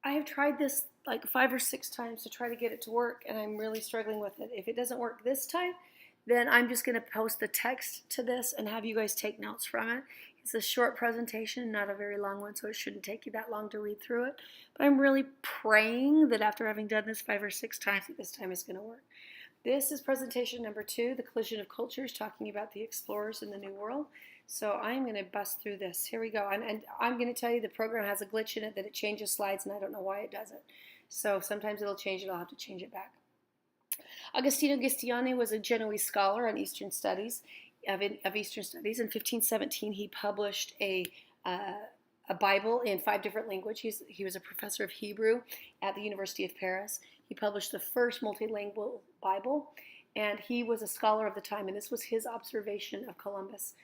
I have tried this like 5 or 6 times to try to get it to work, and I'm really struggling with it. If it doesn't work this time, then I'm just going to post the text to this and have you guys take notes from it. It's a short presentation, not a very long one, so it shouldn't take you that long to read through it. But I'm really praying that after having done this 5 or 6 times, that this time is going to work. This is presentation number 2, The Collision of Cultures, talking about the explorers in the New World. So I'm going to bust through this. Here we go. And I'm going to tell you the program has a glitch in it that it changes slides, and I don't know why it does it. So sometimes it'll change it. I'll have to change it back. Agostino Giustiniani was a Genoese scholar on Eastern Studies, of Eastern Studies. In 1517, he published a Bible in 5 different languages. He was a professor of Hebrew at the University of Paris. He published the first multilingual Bible, and he was a scholar of the time, and this was his observation of Columbus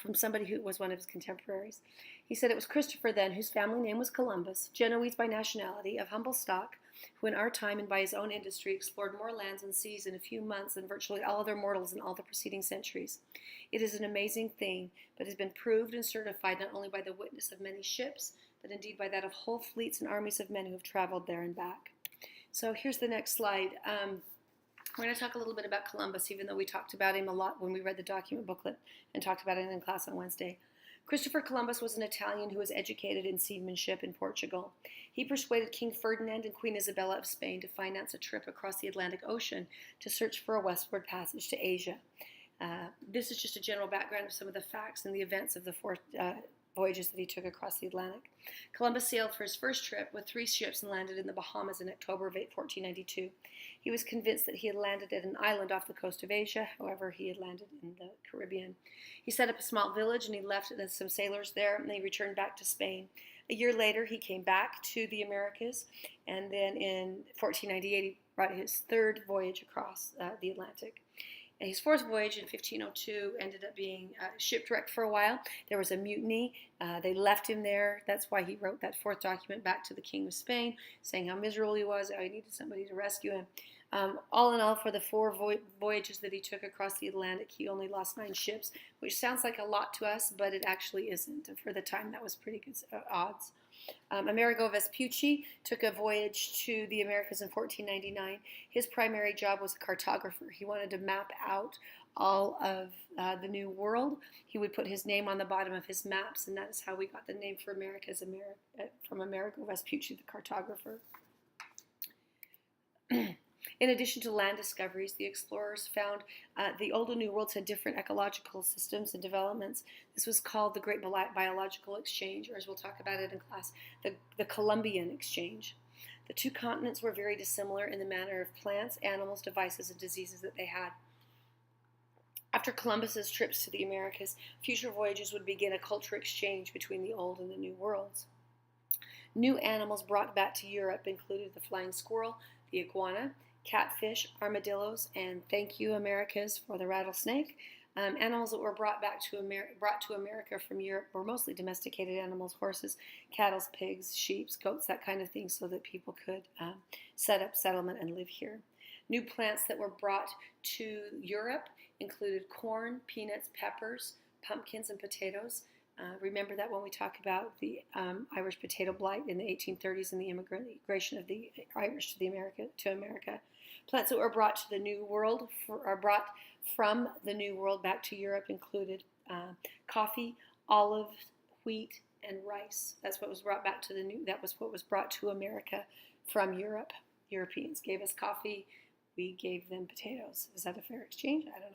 from somebody who was one of his contemporaries. He said it was Christopher then, whose family name was Columbus, Genoese by nationality, of humble stock, who in our time and by his own industry explored more lands and seas in a few months than virtually all other mortals in all the preceding centuries. It is an amazing thing, but has been proved and certified not only by the witness of many ships, but indeed by that of whole fleets and armies of men who have traveled there and back. So here's the next slide. We're going to talk a little bit about Columbus, even though we talked about him a lot when we read the document booklet and talked about it in class on Wednesday. Christopher Columbus was an Italian who was educated in seamanship in Portugal. He persuaded King Ferdinand and Queen Isabella of Spain to finance a trip across the Atlantic Ocean to search for a westward passage to Asia. This is just a general background of some of the facts and the events of the four voyages that he took across the Atlantic. Columbus sailed for his first trip with 3 ships and landed in the Bahamas in October of 1492. He was convinced that he had landed at an island off the coast of Asia. However, he had landed in the Caribbean. He set up a small village and he left some sailors there, and he returned back to Spain. A year later, he came back to the Americas, and then in 1498, he brought his 3rd voyage across the Atlantic. And his 4th voyage in 1502 ended up being shipwrecked for a while. There was a mutiny. They left him there. That's why he wrote that 4th document back to the King of Spain, saying how miserable he was, how he needed somebody to rescue him. All in all, for the 4 voyages that he took across the Atlantic, he only lost 9 ships, which sounds like a lot to us, but it actually isn't. And for the time, that was pretty good odds. Amerigo Vespucci took a voyage to the Americas in 1499. His primary job was a cartographer. He wanted to map out all of the New World. He would put his name on the bottom of his maps, and that is how we got the name for Americas from Amerigo Vespucci, the cartographer. In addition to land discoveries, the explorers found the old and new worlds had different ecological systems and developments. This was called the Great Biological Exchange, or as we'll talk about it in class, the Columbian Exchange. The 2 continents were very dissimilar in the manner of plants, animals, devices, and diseases that they had. After Columbus's trips to the Americas, future voyages would begin a culture exchange between the old and the new worlds. New animals brought back to Europe included the flying squirrel, the iguana, catfish, armadillos, and thank you, Americas, for the rattlesnake. Animals that were brought to America from Europe were mostly domesticated animals: horses, cattle, pigs, sheep, goats, that kind of thing, so that people could set up settlement and live here. New plants that were brought to Europe included corn, peanuts, peppers, pumpkins, and potatoes. Remember that when we talk about the Irish potato blight in the 1830s and the immigration of the Irish to America. Plants that were brought to the New World are brought from the New World back to Europe included coffee, olives, wheat, and rice. That's what was brought back to that was what was brought to America from Europe. Europeans gave us coffee, we gave them potatoes. Is that a fair exchange? I don't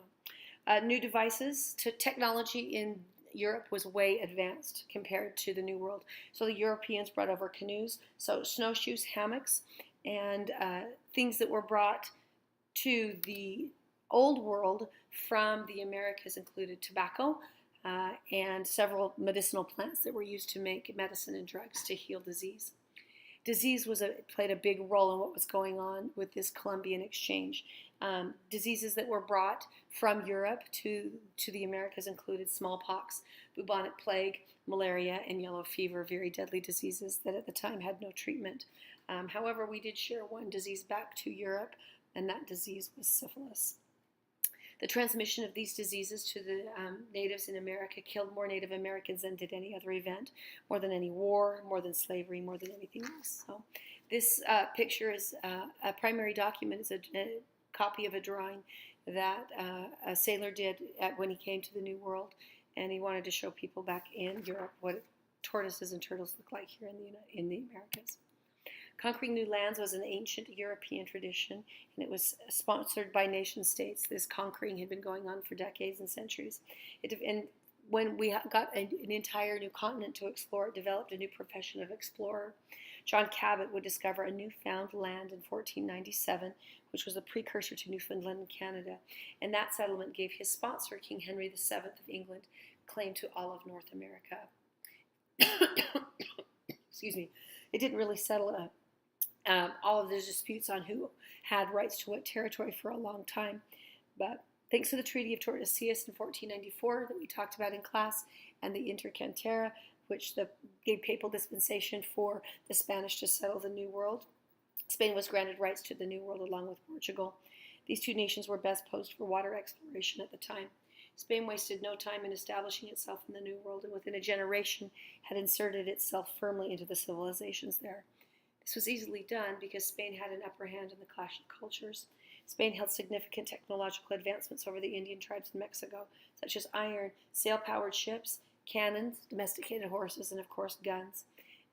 know. New devices to technology in Europe was way advanced compared to the New World. So the Europeans brought over canoes, so snowshoes, hammocks, and things that were brought to the Old World from the Americas included tobacco and several medicinal plants that were used to make medicine and drugs to heal disease. Disease played a big role in what was going on with this Columbian exchange. Diseases that were brought from Europe to the Americas included smallpox, bubonic plague, malaria, and yellow fever, very deadly diseases that at the time had no treatment. However, we did share one disease back to Europe, and that disease was syphilis. The transmission of these diseases to the natives in America killed more Native Americans than did any other event, more than any war, more than slavery, more than anything else. So this picture is a primary document, is a copy of a drawing that a sailor did when he came to the New World, and he wanted to show people back in Europe what tortoises and turtles look like here in the Americas. Conquering new lands was an ancient European tradition, and it was sponsored by nation states. This conquering had been going on for decades and centuries. And when we got an entire new continent to explore, it developed a new profession of explorer. John Cabot would discover a newfound land in 1497, which was a precursor to Newfoundland and Canada, and that settlement gave his sponsor, King Henry VII of England, claim to all of North America. Excuse me. It didn't really settle all of the disputes on who had rights to what territory for a long time, but thanks to the Treaty of Tordesillas in 1494 that we talked about in class, and the Intercantera, which gave papal dispensation for the Spanish to settle the New World, Spain was granted rights to the New World along with Portugal. These two nations were best posed for water exploration at the time. Spain wasted no time in establishing itself in the New World, and within a generation had inserted itself firmly into the civilizations there. This was easily done because Spain had an upper hand in the clash of cultures. Spain held significant technological advancements over the Indian tribes in Mexico, such as iron, sail-powered ships, cannons, domesticated horses, and of course guns.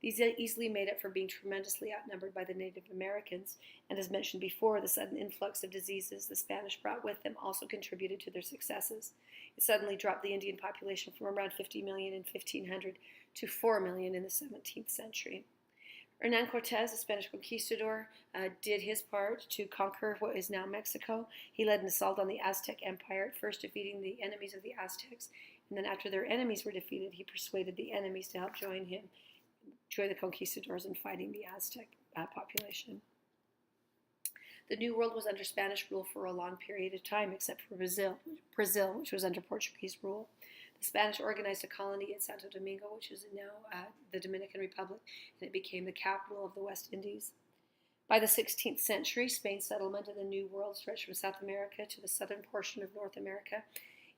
These easily made up for being tremendously outnumbered by the Native Americans, and as mentioned before, the sudden influx of diseases the Spanish brought with them also contributed to their successes. It suddenly dropped the Indian population from around 50 million in 1500 to 4 million in the 17th century. Hernán Cortés, a Spanish conquistador, did his part to conquer what is now Mexico. He led an assault on the Aztec Empire, at first defeating the enemies of the Aztecs, and then after their enemies were defeated, he persuaded the enemies to help join the conquistadors in fighting the Aztec population. The New World was under Spanish rule for a long period of time, except for Brazil, which was under Portuguese rule. The Spanish organized a colony at Santo Domingo, which is now the Dominican Republic, and it became the capital of the West Indies. By the 16th century, Spain's settlement of the New World stretched from South America to the southern portion of North America.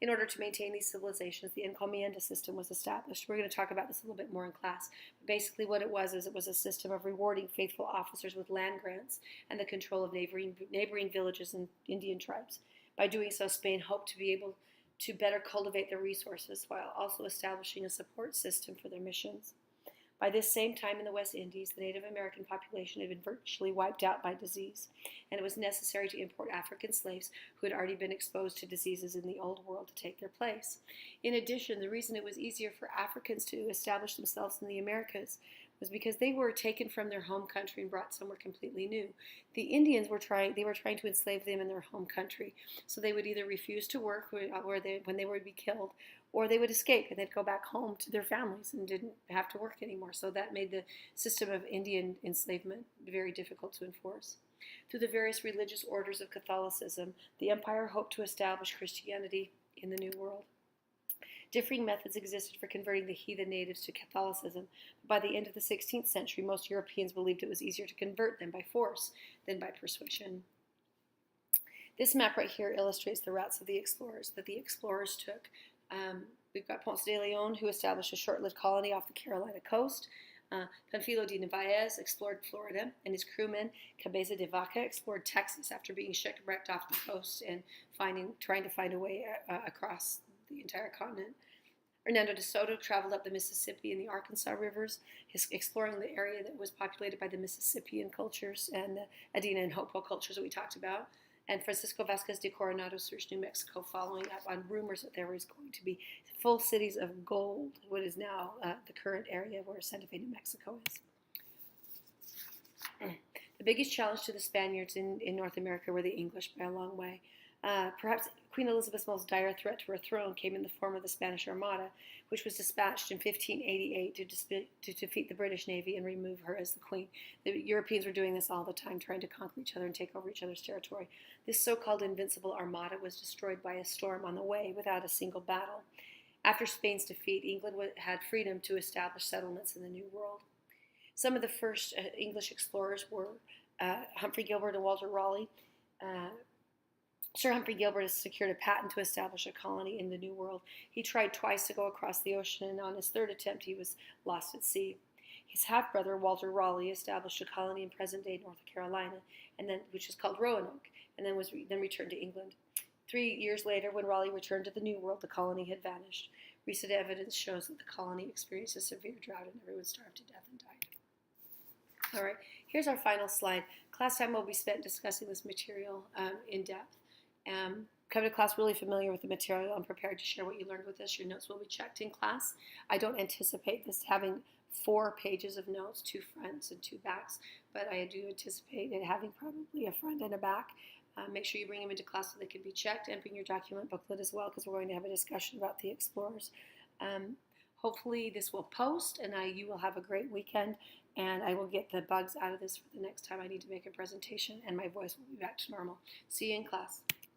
In order to maintain these civilizations, the encomienda system was established. We're going to talk about this a little bit more in class. But basically what it was is it was a system of rewarding faithful officers with land grants and the control of neighboring villages and Indian tribes. By doing so, Spain hoped to be able to better cultivate their resources while also establishing a support system for their missions. By this same time in the West Indies, the Native American population had been virtually wiped out by disease, and it was necessary to import African slaves who had already been exposed to diseases in the Old World to take their place. In addition, the reason it was easier for Africans to establish themselves in the Americas was because they were taken from their home country and brought somewhere completely new. The Indians were trying to enslave them in their home country, so they would either refuse to work when they would be killed, or they would escape and they'd go back home to their families and didn't have to work anymore. So that made the system of Indian enslavement very difficult to enforce. Through the various religious orders of Catholicism, the empire hoped to establish Christianity in the New World. Differing methods existed for converting the heathen natives to Catholicism. By the end of the 16th century, most Europeans believed it was easier to convert them by force than by persuasion. This map right here illustrates the routes of the explorers that the explorers took. We've got Ponce de Leon, who established a short-lived colony off the Carolina coast. Panfilo de Narvaez explored Florida, and his crewman, Cabeza de Vaca, explored Texas after being shipwrecked off the coast and trying to find a way across the entire continent. Hernando de Soto traveled up the Mississippi and the Arkansas rivers, exploring the area that was populated by the Mississippian cultures and the Adena and Hopewell cultures that we talked about. And Francisco Vasquez de Coronado searched New Mexico, following up on rumors that there was going to be full cities of gold, what is now the current area where Santa Fe, New Mexico is. The biggest challenge to the Spaniards in North America were the English by a long way. Perhaps Queen Elizabeth's most dire threat to her throne came in the form of the Spanish Armada, which was dispatched in 1588 to defeat the British Navy and remove her as the queen. The Europeans were doing this all the time, trying to conquer each other and take over each other's territory. This so-called invincible armada was destroyed by a storm on the way without a single battle. After Spain's defeat, England had freedom to establish settlements in the New World. Some of the first English explorers were Humphrey Gilbert and Walter Raleigh. Sir Humphrey Gilbert has secured a patent to establish a colony in the New World. He tried twice to go across the ocean, and on his third attempt, he was lost at sea. His half-brother, Walter Raleigh, established a colony in present-day North Carolina, which is called Roanoke, and then returned to England. 3 years later, when Raleigh returned to the New World, the colony had vanished. Recent evidence shows that the colony experienced a severe drought and everyone starved to death and died. All right, here's our final slide. Class time will be spent discussing this material in depth. Come to class really familiar with the material and prepared to share what you learned with us. Your notes will be checked in class. I don't anticipate this having 4 pages of notes, 2 fronts and 2 backs, but I do anticipate it having probably a front and a back. Make sure you bring them into class so they can be checked, and bring your document booklet as well, because we're going to have a discussion about the explorers. Hopefully this will post, and you will have a great weekend, and I will get the bugs out of this for the next time I need to make a presentation, and my voice will be back to normal. See you in class.